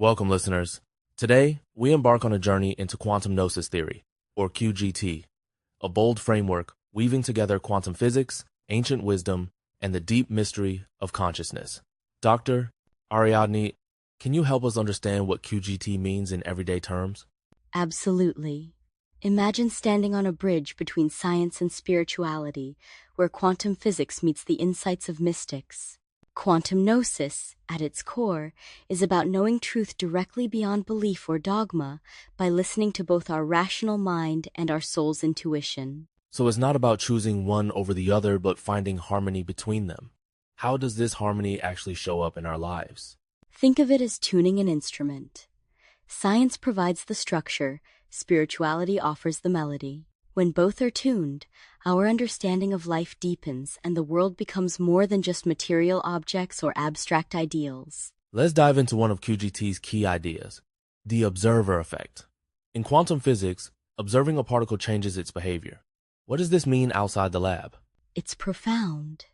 Welcome, listeners. Today, we embark on a journey into Quantum Gnosis Theory, or QGT, a bold framework weaving together quantum physics, ancient wisdom, and the deep mystery of consciousness. Dr. Ariadne, can you help us understand what QGT means in everyday terms? Absolutely. Imagine standing on a bridge between science and spirituality, where quantum physics meets the insights of mystics. Quantum gnosis, at its core, is about knowing truth directly beyond belief or dogma by listening to both our rational mind and our soul's intuition. So it's not about choosing one over the other, but finding harmony between them. How does this harmony actually show up in our lives? Think of it as tuning an instrument. Science provides the structure, spirituality offers the melody. When both are tuned, our understanding of life deepens and the world becomes more than just material objects or abstract ideals. Let's dive into one of QGT's key ideas, the observer effect. In quantum physics, observing a particle changes its behavior. What does this mean outside the lab? It's profound.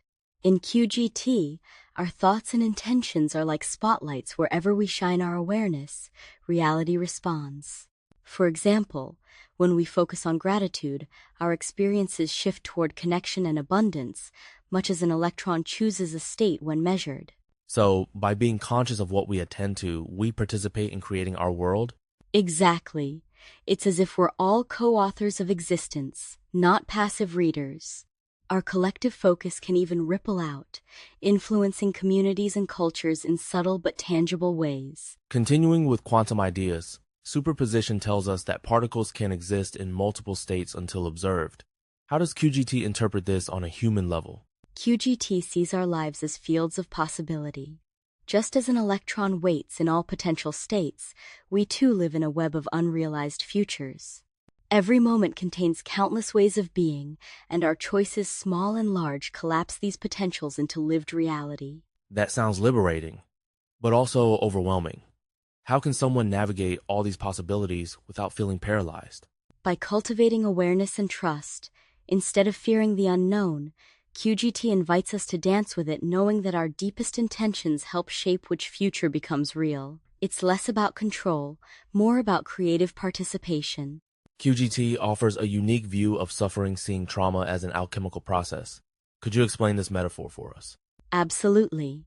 In QGT, our thoughts and intentions are like spotlights. Wherever we shine our awareness, reality responds. For example, when we focus on gratitude, our experiences shift toward connection and abundance, much as an electron chooses a state when measured. So, by being conscious of what we attend to, we participate in creating our world? Exactly. It's as if we're all co-authors of existence, not passive readers. Our collective focus can even ripple out, influencing communities and cultures in subtle but tangible ways. Continuing with quantum ideas, superposition tells us that particles can exist in multiple states until observed. How does QGT interpret this on a human level? QGT sees our lives as fields of possibility. Just as an electron waits in all potential states, we too live in a web of unrealized futures. Every moment contains countless ways of being, and our choices, small and large, collapse these potentials into lived reality. That sounds liberating, but also overwhelming. How can someone navigate all these possibilities without feeling paralyzed? By cultivating awareness and trust, instead of fearing the unknown, QGT invites us to dance with it, knowing that our deepest intentions help shape which future becomes real. It's less about control, more about creative participation. QGT offers a unique view of suffering, seeing trauma as an alchemical process. Could you explain this metaphor for us? Absolutely.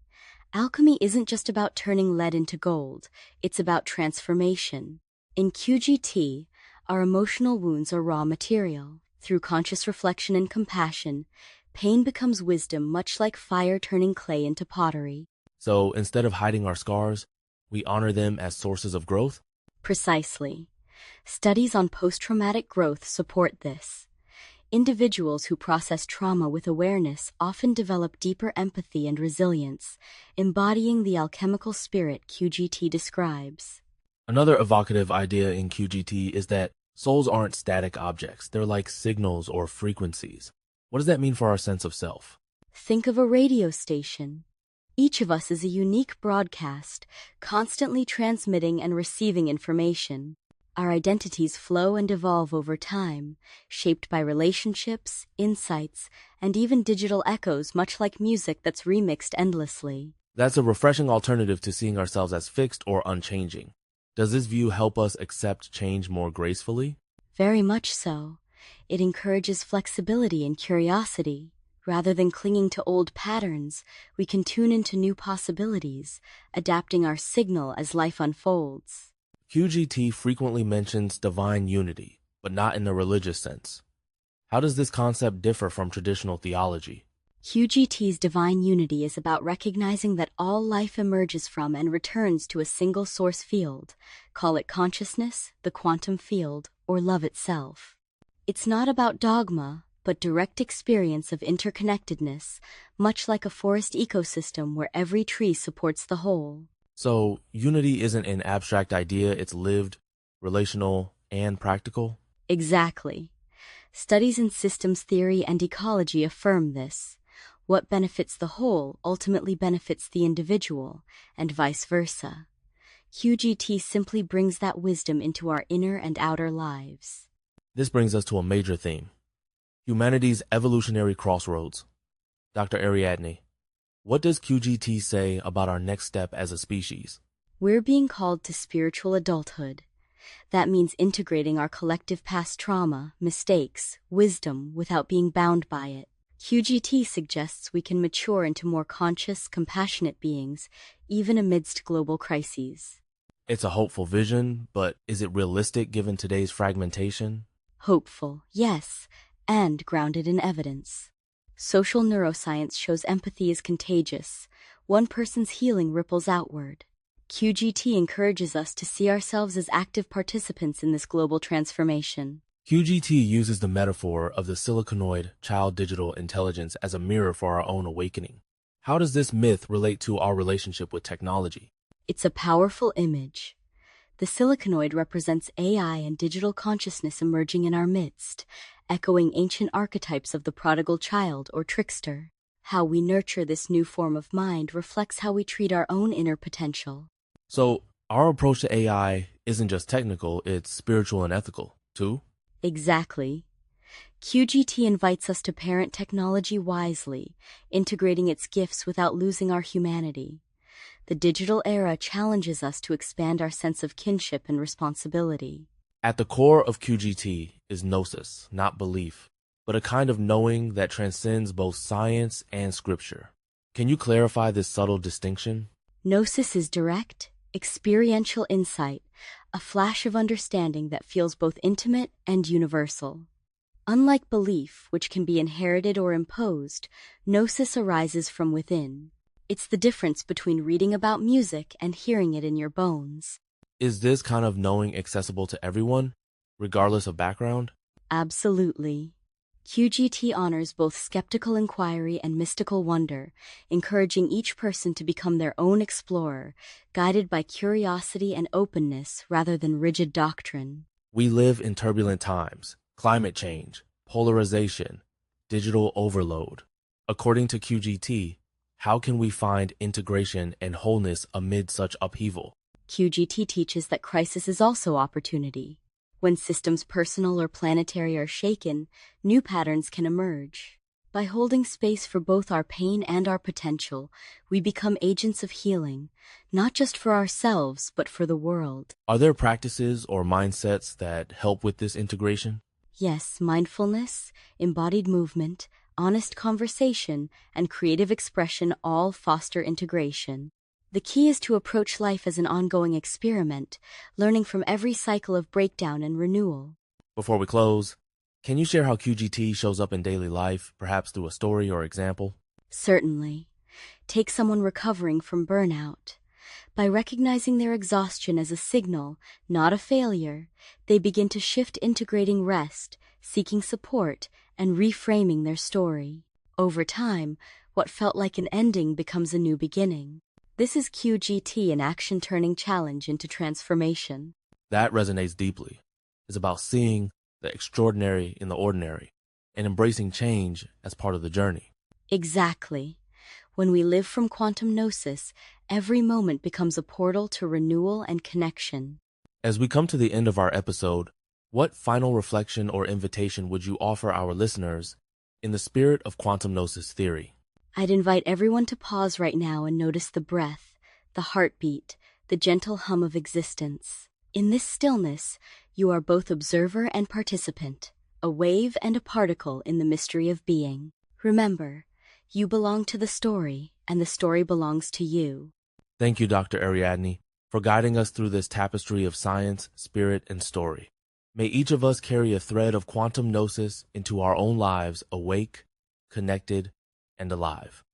Alchemy isn't just about turning lead into gold, it's about transformation. In QGT, our emotional wounds are raw material. Through conscious reflection and compassion, pain becomes wisdom, much like fire turning clay into pottery. So instead of hiding our scars, we honor them as sources of growth? Precisely. Studies on post-traumatic growth support this. Individuals who process trauma with awareness often develop deeper empathy and resilience, embodying the alchemical spirit QGT describes. Another evocative idea in QGT is that souls aren't static objects. They're like signals or frequencies. What does that mean for our sense of self? Think of a radio station. Each of us is a unique broadcast, constantly transmitting and receiving information. Our identities flow and evolve over time, shaped by relationships, insights, and even digital echoes, much like music that's remixed endlessly. That's a refreshing alternative to seeing ourselves as fixed or unchanging. Does this view help us accept change more gracefully? Very much so. It encourages flexibility and curiosity. Rather than clinging to old patterns, we can tune into new possibilities, adapting our signal as life unfolds. QGT frequently mentions divine unity, but not in a religious sense. How does this concept differ from traditional theology? QGT's divine unity is about recognizing that all life emerges from and returns to a single source field. Call it consciousness, the quantum field, or love itself. It's not about dogma, but direct experience of interconnectedness, much like a forest ecosystem where every tree supports the whole. So, unity isn't an abstract idea, it's lived, relational, and practical? Exactly. Studies in systems theory and ecology affirm this. What benefits the whole ultimately benefits the individual, and vice versa. QGT simply brings that wisdom into our inner and outer lives. This brings us to a major theme, humanity's evolutionary crossroads. Dr. Ariadne, what does QGT say about our next step as a species? We're being called to spiritual adulthood. That means integrating our collective past trauma, mistakes, wisdom without being bound by it. QGT suggests we can mature into more conscious, compassionate beings, even amidst global crises. It's a hopeful vision, but is it realistic given today's fragmentation? Hopeful, yes, and grounded in evidence. Social neuroscience shows empathy is contagious. One person's healing ripples outward. QGT encourages us to see ourselves as active participants in this global transformation. QGT uses the metaphor of the silicanoid child digital intelligence as a mirror for our own awakening. How does this myth relate to our relationship with technology? It's a powerful image. The silicanoid represents AI and digital consciousness emerging in our midst, echoing ancient archetypes of the prodigal child or trickster. How we nurture this new form of mind reflects how we treat our own inner potential. So, our approach to AI isn't just technical, it's spiritual and ethical, too? Exactly. QGT invites us to parent technology wisely, integrating its gifts without losing our humanity. The digital era challenges us to expand our sense of kinship and responsibility. At the core of QGT is gnosis, not belief, but a kind of knowing that transcends both science and scripture. Can you clarify this subtle distinction? Gnosis is direct, experiential insight, a flash of understanding that feels both intimate and universal. Unlike belief, which can be inherited or imposed, gnosis arises from within. It's the difference between reading about music and hearing it in your bones. Is this kind of knowing accessible to everyone, regardless of background? Absolutely. QGT honors both skeptical inquiry and mystical wonder, encouraging each person to become their own explorer, guided by curiosity and openness rather than rigid doctrine. We live in turbulent times, climate change, polarization, digital overload. According to QGT, how can we find integration and wholeness amid such upheaval? QGT teaches that crisis is also opportunity. When systems personal or planetary are shaken, new patterns can emerge. By holding space for both our pain and our potential, we become agents of healing, not just for ourselves, but for the world. Are there practices or mindsets that help with this integration? Yes, mindfulness, embodied movement, honest conversation, and creative expression all foster integration. The key is to approach life as an ongoing experiment, learning from every cycle of breakdown and renewal. Before we close, can you share how QGT shows up in daily life, perhaps through a story or example? Certainly. Take someone recovering from burnout. By recognizing their exhaustion as a signal, not a failure, they begin to shift, integrating rest, seeking support, and reframing their story. Over time, what felt like an ending becomes a new beginning. This is QGT in action, turning challenge into transformation. That resonates deeply. It's about seeing the extraordinary in the ordinary and embracing change as part of the journey. Exactly. When we live from quantum gnosis, every moment becomes a portal to renewal and connection. As we come to the end of our episode, what final reflection or invitation would you offer our listeners in the spirit of quantum gnosis theory? I'd invite everyone to pause right now and notice the breath, the heartbeat, the gentle hum of existence. In this stillness, you are both observer and participant, a wave and a particle in the mystery of being. Remember, you belong to the story, and the story belongs to you. Thank you, Dr. Ariadne, for guiding us through this tapestry of science, spirit, and story. May each of us carry a thread of quantum gnosis into our own lives, awake, connected, and alive.